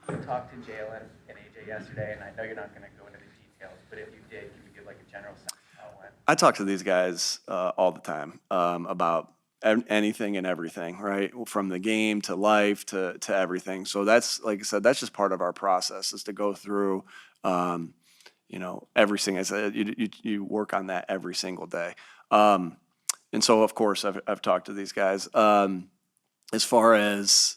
You talked to Jalen and A.J. yesterday, and I know you're not going to go into the details, but if you did, can you give like a general sense of how it went? I talk to these guys all the time about anything and everything, right? From the game to life to everything. So that's, like I said, that's just part of our process is to go through, everything. I said you work on that every single day. And so, of course, I've talked to these guys. As far as,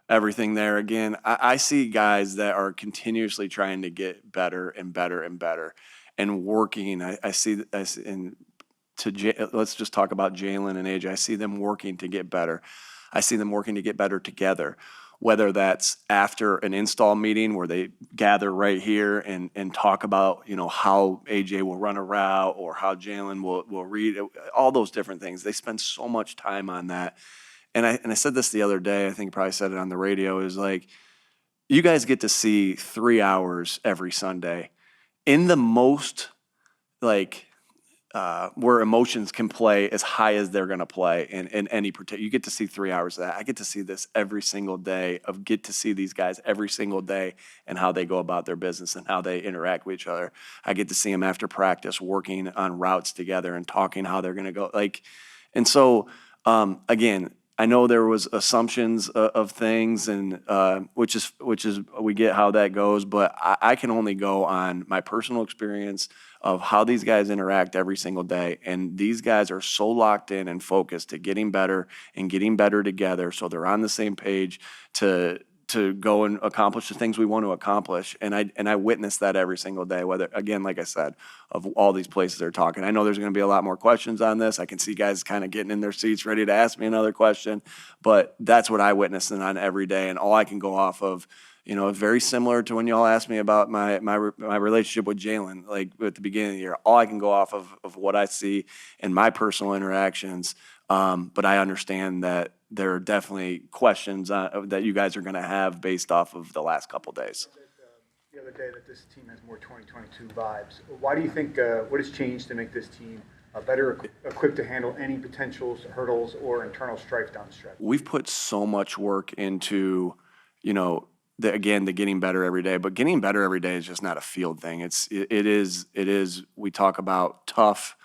everything there, again, I see guys that are continuously trying to get better and better and better and working. I see, and let's just talk about Jalen and A.J. I see them working to get better. I see them working to get better together, whether that's after an install meeting where they gather right here and talk about, how A.J. will run a route or how Jalen will read, all those different things. They spend so much time on that. And I said this the other day, I think I probably said it on the radio, is like, you guys get to see 3 hours every Sunday in the most, like, where emotions can play as high as they're going to play in any particular. You get to see 3 hours of that. I get to see this every single day, get to see these guys every single day and how they go about their business and how they interact with each other. I get to see them after practice working on routes together and talking how they're going to go. And so, again, I know there was assumptions of things, and which is we get how that goes, but I can only go on my personal experience of how these guys interact every single day, and these guys are so locked in and focused to getting better and getting better together, so they're on the same page to go and accomplish the things we want to accomplish. And I witness that every single day, whether, again, like I said, of all these places they're talking. I know there's going to be a lot more questions on this. I can see guys kind of getting in their seats ready to ask me another question, but that's what I witness on every day. And all I can go off of, very similar to when y'all asked me about my relationship with Jalen, like at the beginning of the year. All I can go off of what I see in my personal interactions. But I understand that there are definitely questions that you guys are going to have based off of the last couple days. The other day that this team has more 2022 vibes. Why do you think, what has changed to make this team better equipped to handle any potential hurdles or internal strife down the stretch? We've put so much work into, the getting better every day, but getting better every day is just not a field thing. It is, we talk about tough,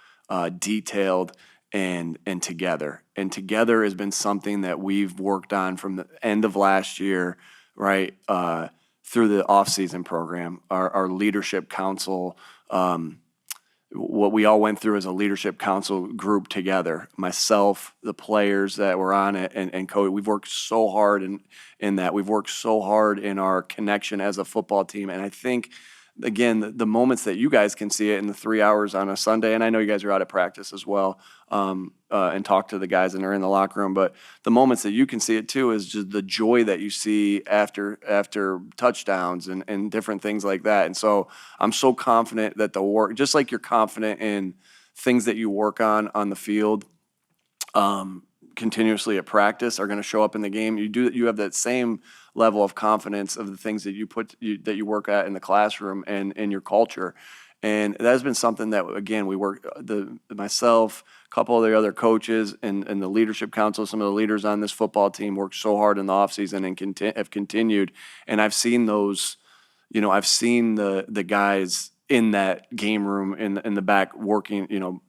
detailed, and together. And together has been something that we've worked on from the end of last year, right, through the off-season program, our leadership council, what we all went through as a leadership council group together, myself, the players that were on it, and coach. We've worked so hard in that. We've worked so hard in our connection as a football team. And I think, again, the moments that you guys can see it in the 3 hours on a Sunday, and I know you guys are out at practice as well, and talk to the guys and are in the locker room, but the moments that you can see it too is just the joy that you see after touchdowns and different things like that. And so I'm so confident that the work, just like you're confident in things that you work on the field, continuously at practice, are going to show up in the game. You have that same level of confidence of the things that you work at in the classroom and in your culture. And that has been something that, again, we work, myself, a couple of the other coaches and the leadership council, some of the leaders on this football team worked so hard in the offseason and have continued. And I've seen those, I've seen the guys in that game room in the back working,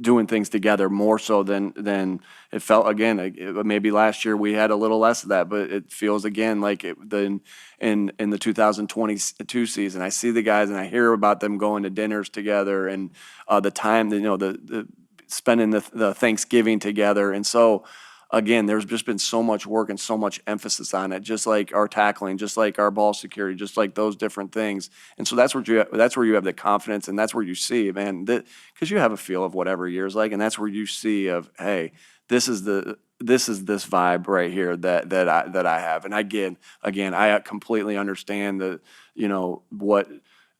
doing things together more so than it felt. Again, maybe last year we had a little less of that, but it feels again like in the 2022 season. I see the guys and I hear about them going to dinners together and the time, the spending the Thanksgiving together. And so, again, there's just been so much work and so much emphasis on it, just like our tackling, just like our ball security, just like those different things. And so that's where you have the confidence, and that's where you see, man, because you have a feel of what every year is like, and that's where you see of, hey, this is this vibe right here that I have. And again, I completely understand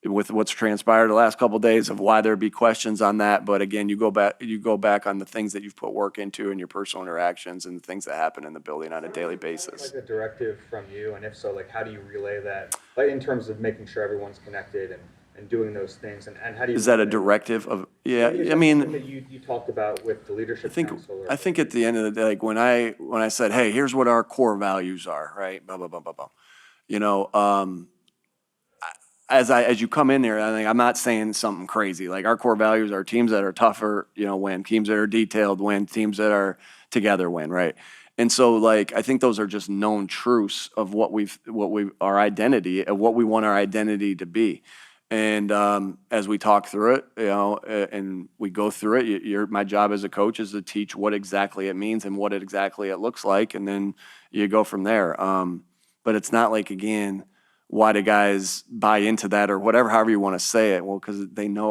with what's transpired the last couple of days of why there'd be questions on that. But again, you go back on the things that you've put work into in your personal interactions and the things that happen in the building on a daily basis. Like a directive from you, and if so, like how do you relay that, like in terms of making sure everyone's connected and doing those things, and how do you? Is that a directive of? Yeah, I mean, that you talked about with the leadership council. I think at the end of the day, like when I said, hey, here's what our core values are, right? Blah blah blah blah blah. you know, as you come in there, I think I'm not saying something crazy. Like our core values are teams that are tougher, win. Teams that are detailed win. Teams that are together win, right? And so, like, I think those are just known truths of our identity, of what we want our identity to be. And as we talk through it, and we go through it, my job as a coach is to teach what exactly it means and what exactly it looks like, and then you go from there. But it's not like, again, why do guys buy into that or whatever, however you want to say it? Well, because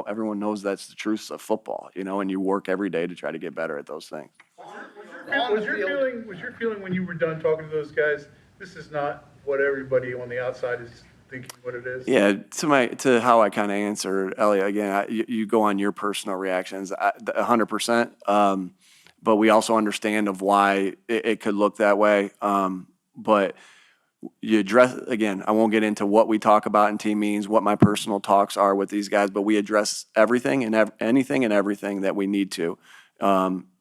everyone knows that's the truth of football, and you work every day to try to get better at those things. Was your feeling when you were done talking to those guys, this is not what everybody on the outside is thinking what it is? Yeah, to how I kind of answer Elliot again, you go on your personal reactions, 100%. But we also understand of why it could look that way. But you address, again, I won't get into what we talk about in team meetings, what my personal talks are with these guys, but we address everything and anything and everything that we need to,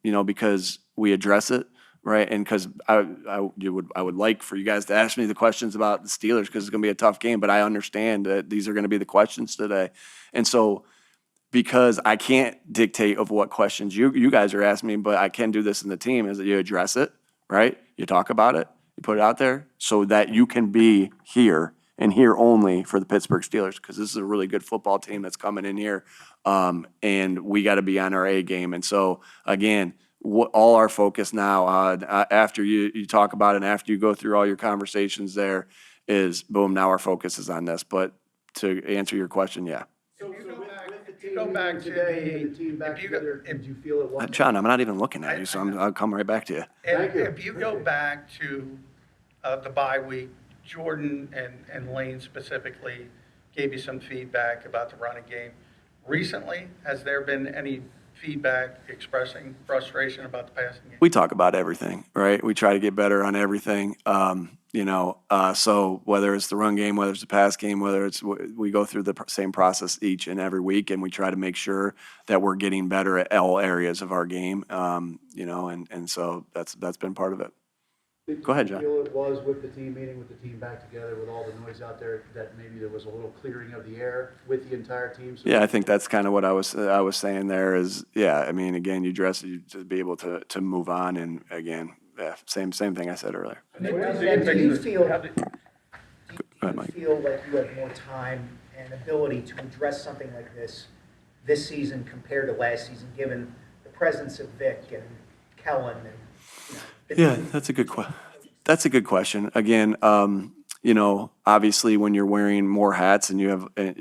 because we address it, right? And because I would like for you guys to ask me the questions about the Steelers because it's going to be a tough game, but I understand that these are going to be the questions today. And so because I can't dictate of what questions you guys are asking me, but I can do this in the team, is that you address it, right? You talk about it. You put it out there so that you can be here and here only for the Pittsburgh Steelers, because this is a really good football team that's coming in here, and we got to be on our A game. And so, again, all our focus now, after you talk about it and after you go through all your conversations there, is boom, now our focus is on this. But to answer your question, yeah. So go back to the team back together, did you feel it was? John, I'm not even looking at you, so I'll come right back to you. Thank you. If you go back to the bye week, Jordan and Lane specifically gave you some feedback about the running game. Recently, has there been any feedback expressing frustration about the passing game? We talk about everything, right? We try to get better on everything. So whether it's the run game, whether it's the pass game, we go through the same process each and every week, and we try to make sure that we're getting better at all areas of our game. And so that's been part of it. Go ahead, John. Did you feel it was with the team meeting, with the team back together, with all the noise out there, that maybe there was a little clearing of the air with the entire team? So yeah, I think that's kind of what I was saying there is, yeah, I mean, again, you dress it to be able to move on, and again, yeah, same thing I said earlier. Do you feel Go ahead, Mike. feel like you have more time and ability to address something like this season compared to last season, given the presence of Vic and Kellen and Yeah, that's a good question. Again, obviously when you're wearing more hats and you have a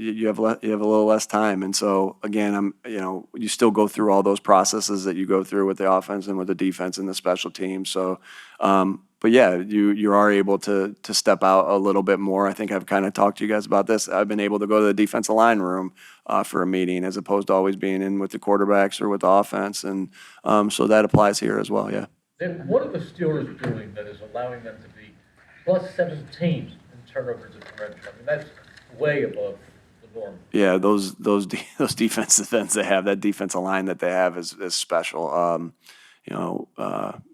little less time, and so again, you still go through all those processes that you go through with the offense and with the defense and the special teams. So, but yeah, you are able to step out a little bit more. I think I've kind of talked to you guys about this. I've been able to go to the defensive line room for a meeting as opposed to always being in with the quarterbacks or with the offense, and so that applies here as well. Yeah. Then what are the Steelers doing that is allowing them to be plus 17 in turnovers at the red zone? I mean, that's way above the norm. Yeah, those defensive ends they have, that defensive line that they have is special.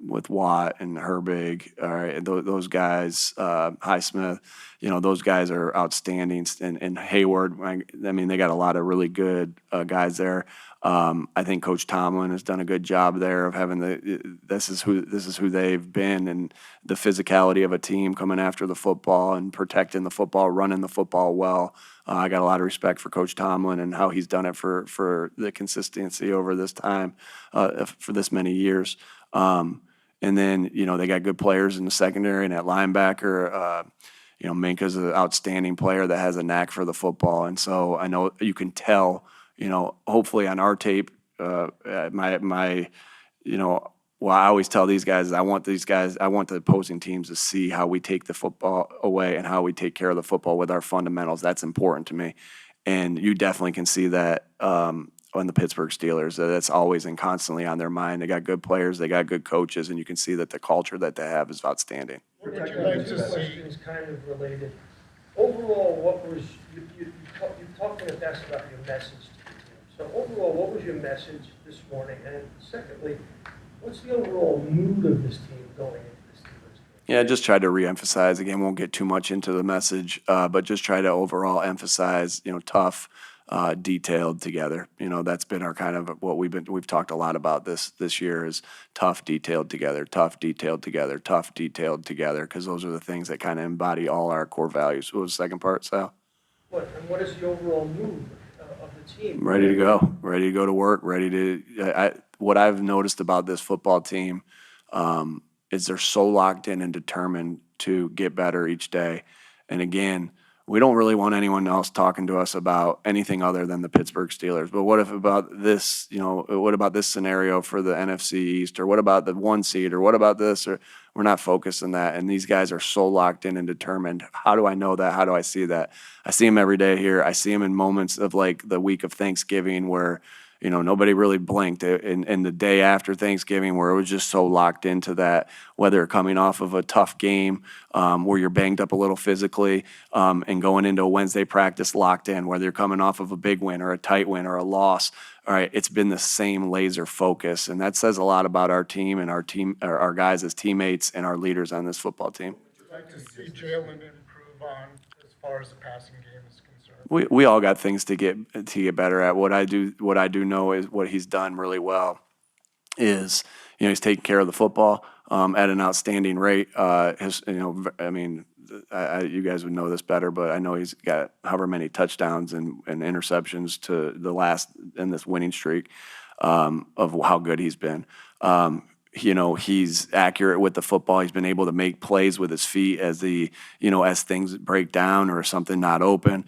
With Watt and Herbig, all right, those guys, Highsmith, those guys are outstanding. And Hayward, I mean, they got a lot of really good guys there. I think Coach Tomlin has done a good job there of having this is who they've been, and the physicality of a team coming after the football and protecting the football, running the football well. I got a lot of respect for Coach Tomlin and how he's done it for the consistency over this time, for this many years. And then, they got good players in the secondary and at linebacker. Minka's an outstanding player that has a knack for the football. And so I know you can tell, hopefully on our tape, well, I always tell these guys, I want the opposing teams to see how we take the football away and how we take care of the football with our fundamentals. That's important to me. And you definitely can see that on the Pittsburgh Steelers. That's always and constantly on their mind. They got good players, they got good coaches, and you can see that the culture that they have is outstanding. What would you like to see? Is kind of related. Overall, what was you talked in the past about your message to the team. So overall, what was your message this morning? And secondly, what's the overall mood of this team going into this Steelers game? Yeah, just try to reemphasize. Again, won't get too much into the message, but just try to overall emphasize, tough, detailed together. That's been our kind of what we've talked a lot about this year is tough, detailed together, tough, detailed together, tough, detailed together, because those are the things that kind of embody all our core values. What was the second part, Sal? What is the overall mood of the team? Ready to go to work, ready to. What I've noticed about this football team is they're so locked in and determined to get better each day. And again, we don't really want anyone else talking to us about anything other than the Pittsburgh Steelers. But what if about this, what about this scenario for the NFC East, or what about the 1 seed, or what about this? Or we're not focused on that. And these guys are so locked in and determined. How do I know that? How do I see that? I see them every day here. I see them in moments of like the week of Thanksgiving where nobody really blinked. And the day after Thanksgiving, where it was just so locked into that, whether coming off of a tough game where you're banged up a little physically and going into a Wednesday practice locked in, whether you're coming off of a big win or a tight win or a loss. All right, it's been the same laser focus, and that says a lot about our team and our guys as teammates and our leaders on this football team. Would you like to see Jalen improve on as far as the passing game is concerned? We all got things to get better at. What I do know is what he's done really well is he's taking care of the football at an outstanding rate. You guys would know this better, but I know he's got however many touchdowns and interceptions to the last in this winning streak of how good he's been. He's accurate with the football. He's been able to make plays with his feet as as things break down or something not open.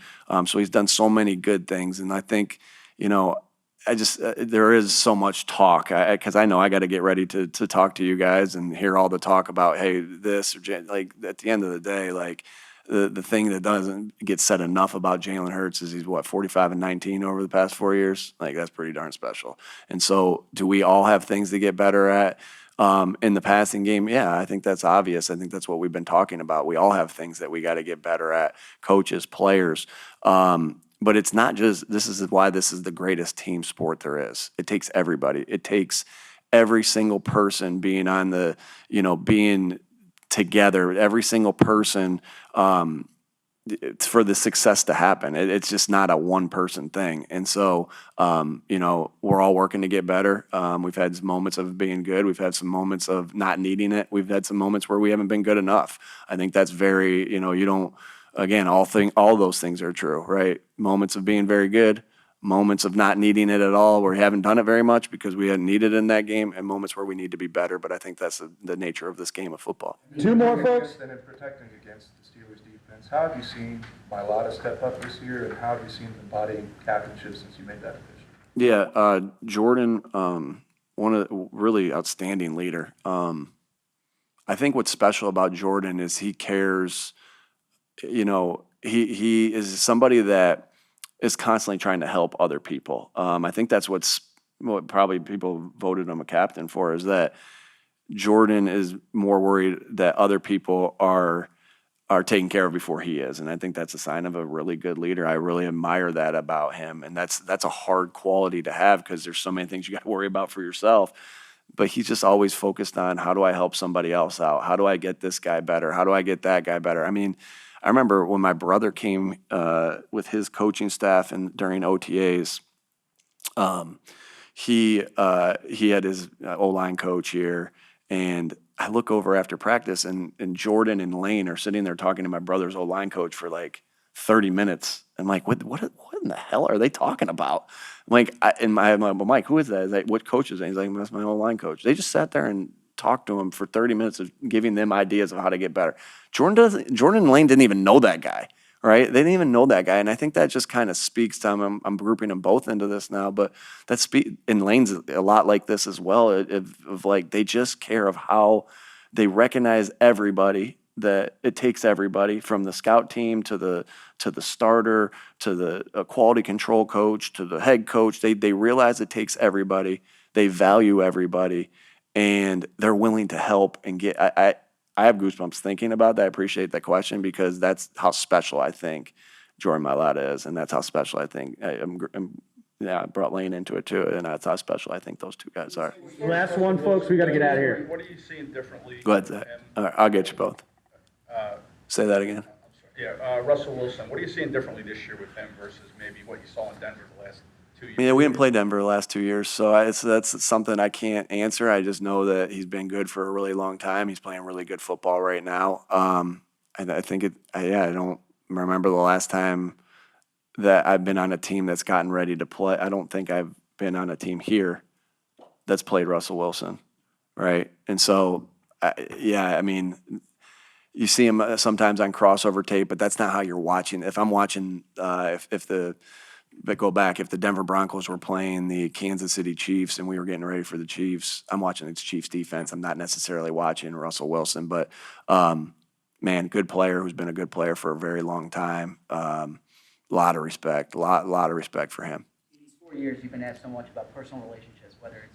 So he's done so many good things, and I think there is so much talk because I know I got to get ready to talk to you guys and hear all the talk about this or like at the end of the day the thing that doesn't get said enough about Jalen Hurts is he's 45-19 over the past 4 years. Like that's pretty darn special. And so do we all have things to get better at in the passing game? Yeah, I think that's obvious. I think that's what we've been talking about. We all have things that we got to get better at, coaches, players. But it's not just, this is why this is the greatest team sport there is. It takes everybody. It takes every single person being being together, every single person for the success to happen. It's just not a one-person thing. And so, we're all working to get better. We've had moments of being good. We've had some moments of not needing it. We've had some moments where we haven't been good enough. I think that's very, you don't, again, all those things are true, right? Moments of being very good, moments of not needing it at all, where we haven't done it very much because we hadn't needed it in that game, and moments where we need to be better. But I think that's the nature of this game of football. Two more, folks. And in protecting against the Steelers defense, how have you seen Mailata step up this year, and how have you seen him embody captainship since you made that decision? Yeah, Jordan, one of the really outstanding leader. I think what's special about Jordan is he cares. He is somebody that is constantly trying to help other people. I think that's what probably people voted him a captain for, is that Jordan is more worried that other people are taken care of before he is. And I think that's a sign of a really good leader. I really admire that about him. And that's a hard quality to have because there's so many things you got to worry about for yourself. But he's just always focused on, how do I help somebody else out? How do I get this guy better? How do I get that guy better? I mean, I remember when my brother came with his coaching staff and during OTAs, he had his O-line coach here, and I look over after practice, and Jordan and Lane are sitting there talking to my brother's O-line coach for like 30 minutes. I'm like, what in the hell are they talking about? I'm like, I'm like, Mike, who is that? He's like, what coach is that? He's like, that's my O-line coach. They just sat there and talked to him for 30 minutes of giving them ideas of how to get better. Jordan and Lane didn't even know that guy, right? They didn't even know that guy. And I think that just kind of speaks to him. I'm grouping them both into this now, but and Lane's a lot like this as well, of like, they just care of how they recognize everybody, that it takes everybody from the scout team to the starter, to the quality control coach, to the head coach. They realize it takes everybody. They value everybody. And they're willing to help and get. I have goosebumps thinking about that. I appreciate that question because that's how special I think Jordan Mailata is, and that's how special I think I'm yeah, I brought Lane into it too, and that's how special I think those two guys are. Last one, folks, we got to get out of here. What are you seeing differently? Go ahead, Zach. All right, I'll get you both. Say that again. Yeah, Russell Wilson, what are you seeing differently this year with him versus maybe what you saw in Denver the last 2 years? Yeah, we didn't play Denver the last 2 years, so that's something I can't answer. I just know that he's been good for a really long time. He's playing really good football right now. And I think I don't remember the last time that I've been on a team that's gotten ready to play. I don't think I've been on a team here that's played Russell Wilson, right? And so, I mean, you see him sometimes on crossover tape, but that's not how you're watching. If I'm watching, if the Denver Broncos were playing the Kansas City Chiefs and we were getting ready for the Chiefs, I'm watching the Chiefs defense. I'm not necessarily watching Russell Wilson, but man, good player who's been a good player for a very long time. Lot of respect for him. In these 4 years, you've been asked so much about personal relationships, whether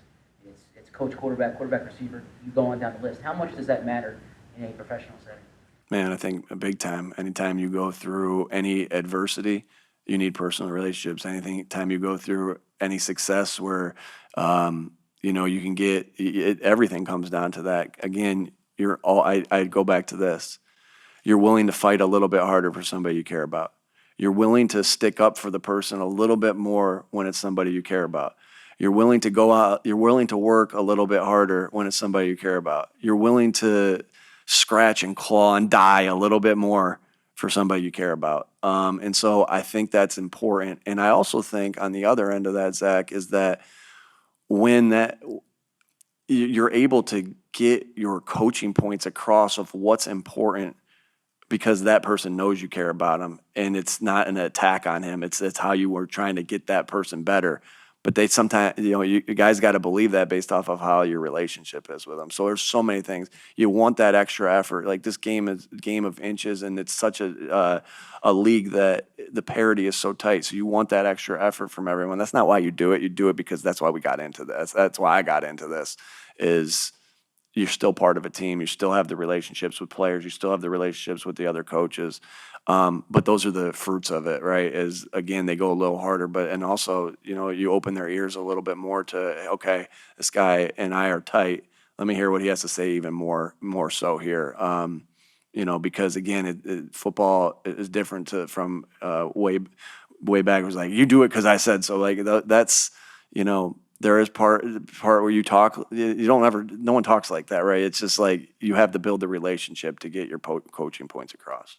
it's coach, quarterback, receiver. You go on down the list. How much does that matter in a professional setting? Man, I think a big time. Anytime you go through any adversity, you need personal relationships. Anytime you go through any success where, you can get it, everything comes down to that. Again, I'd go back to this. You're willing to fight a little bit harder for somebody you care about. You're willing to stick up for the person a little bit more when it's somebody you care about. You're willing to go out. You're willing to work a little bit harder when it's somebody you care about. You're willing to scratch and claw and die a little bit more for somebody you care about. And so I think that's important. And I also think on the other end of that, Zach, is that when you're able to get your coaching points across of what's important because that person knows you care about him, and it's not an attack on him. It's how you were trying to get that person better. But they sometimes, you guys got to believe that based off of how your relationship is with them. So there's so many things. You want that extra effort. Like this game is a game of inches, and it's such a league that the parity is so tight. So you want that extra effort from everyone. That's not why you do it. You do it because that's why we got into this. That's why I got into this, is you're still part of a team. You still have the relationships with players. You still have the relationships with the other coaches. But those are the fruits of it, right? Is again, they go a little harder, and also, you open their ears a little bit more to, okay, this guy and I are tight. Let me hear what he has to say even more so here. Because again, football is different from way back. It was like, you do it because I said so. Like that's, there is part where you talk. No one talks like that, right? It's just like you have to build the relationship to get your coaching points across.